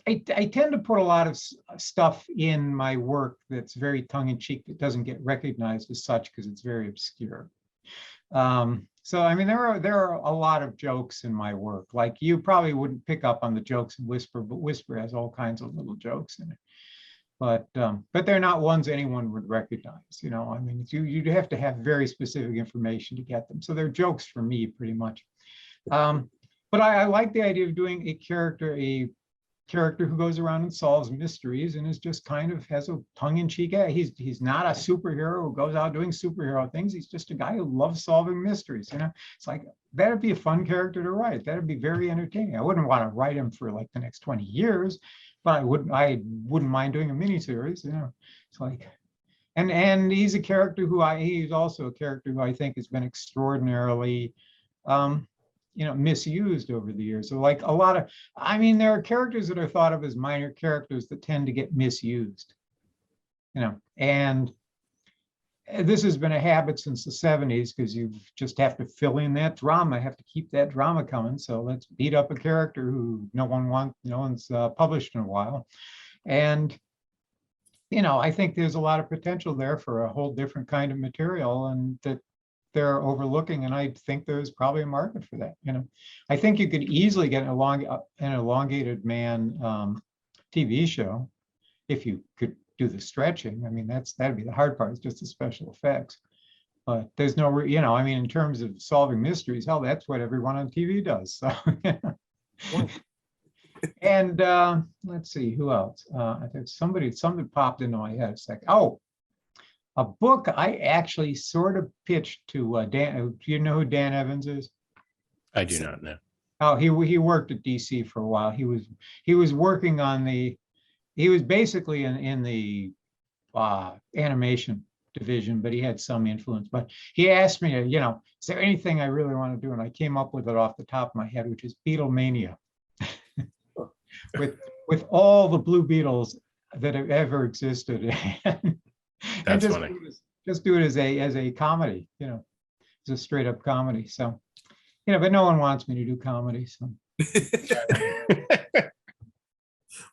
I tend to put a lot of stuff in my work that's very tongue-in-cheek, that doesn't get recognized as such because it's very obscure. So I mean, there are a lot of jokes in my work. Like, you probably wouldn't pick up on the jokes in Whisper, but Whisper has all kinds of little jokes in it. But they're not ones anyone would recognize. I mean, you'd have to have very specific information to get them. So they're jokes for me, pretty much. But I like the idea of doing a character who goes around and solves mysteries and is just kind of has a tongue-in-cheek. He's not a superhero who goes out doing superhero things. He's just a guy who loves solving mysteries. It's like, that'd be a fun character to write. That'd be very entertaining. I wouldn't want to write him for like the next 20 years, but I wouldn't mind doing a miniseries. It's like, and he's a character he's also a character who I think has been extraordinarily misused over the years. So like there are characters that are thought of as minor characters that tend to get misused, and this has been a habit since the 70s, because you just have to fill in that drama, have to keep that drama coming. So let's beat up a character who no one's published in a while. And, I think there's a lot of potential there for a whole different kind of material, and that they're overlooking, and I think there's probably a market for that. I think you could easily get an Elongated Man TV show if you could do the stretching. I mean, that'd be the hard part, is just the special effects. But there's no, I mean, in terms of solving mysteries, hell, that's what everyone on TV does. So, and let's see, who else? I think something popped into my head a second. Oh, a book I actually sort of pitched to Dan. Do you know who Dan Evans is? I do not know. Oh, he worked at DC for a while. He was working on he was basically in the animation division, but he had some influence. But he asked me, is there anything I really want to do? And I came up with it off the top of my head, which is Beatlemania, with all the Blue Beetles that have ever existed. That's and funny. Just do it as a comedy, as a straight up comedy. So, but no one wants me to do comedy. So.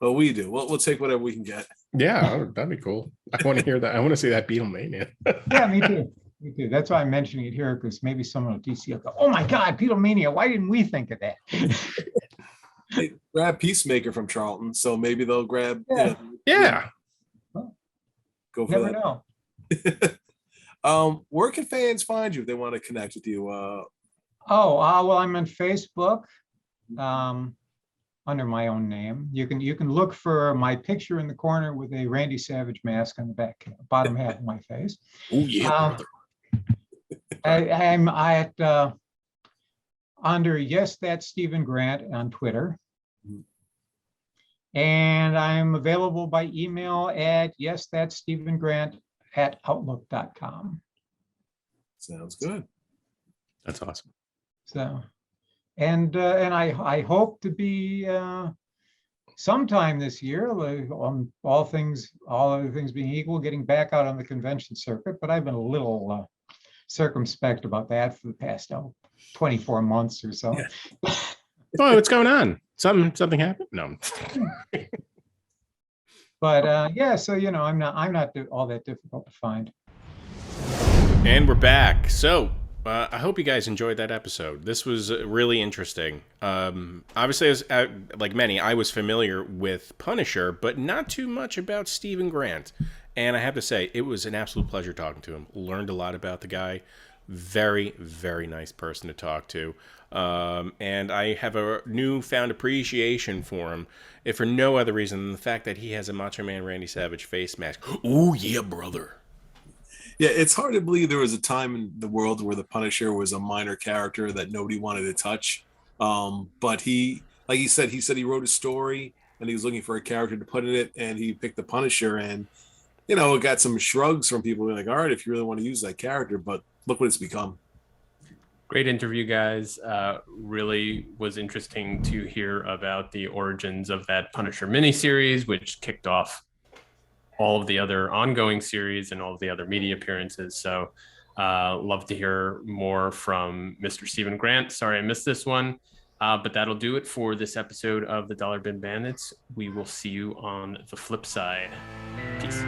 Well, we do. We'll take whatever we can get. Yeah, that'd be cool. I want to hear that. I want to see that Beatlemania. Yeah, me too. Me too. That's why I'm mentioning it here, because maybe someone at DC will go, "Oh my God, Beatlemania! Why didn't we think of that?" They grab Peacemaker from Charlton, so maybe they'll grab. Yeah. Go for Never that. know. Where can fans find you if they want to connect with you? Well, I'm on Facebook, under my own name. You can look for my picture in the corner with a Randy Savage mask on the bottom half of my face. Oh yeah. I'm at under Yes, That's Stephen Grant on Twitter. And I'm available by email at yesthat'sstephengrant@outlook.com. Sounds good. That's awesome. So, and I hope to be sometime this year, on all other things being equal, getting back out on the convention circuit. But I've been a little circumspect about that for the past 24 months or so. Yeah. Oh, what's going on? Something happened? No. But yeah, so I'm not all that difficult to find. And we're back. So I hope you guys enjoyed that episode. This was really interesting. Obviously, as like many, I was familiar with Punisher, but not too much about Stephen Grant. And I have to say, it was an absolute pleasure talking to him. Learned a lot about the guy. Very, very nice person to talk to. And I have a newfound appreciation for him, if for no other reason than the fact that he has a Macho Man Randy Savage face mask. Ooh, yeah, brother. Yeah, it's hard to believe there was a time in the world where the Punisher was a minor character that nobody wanted to touch. But he, like he said he wrote a story and he was looking for a character to put in it, and he picked the Punisher, and it got some shrugs from people like, all right, if you really want to use that character, but look what it's become. Great interview, guys. Really was interesting to hear about the origins of that Punisher miniseries, which kicked off all of the other ongoing series and all of the other media appearances. So Love to hear more from Mr. Stephen Grant. Sorry I missed this one. But that'll do it for this episode of the Dollar Bin Bandits. We will see you on the flip side. Peace.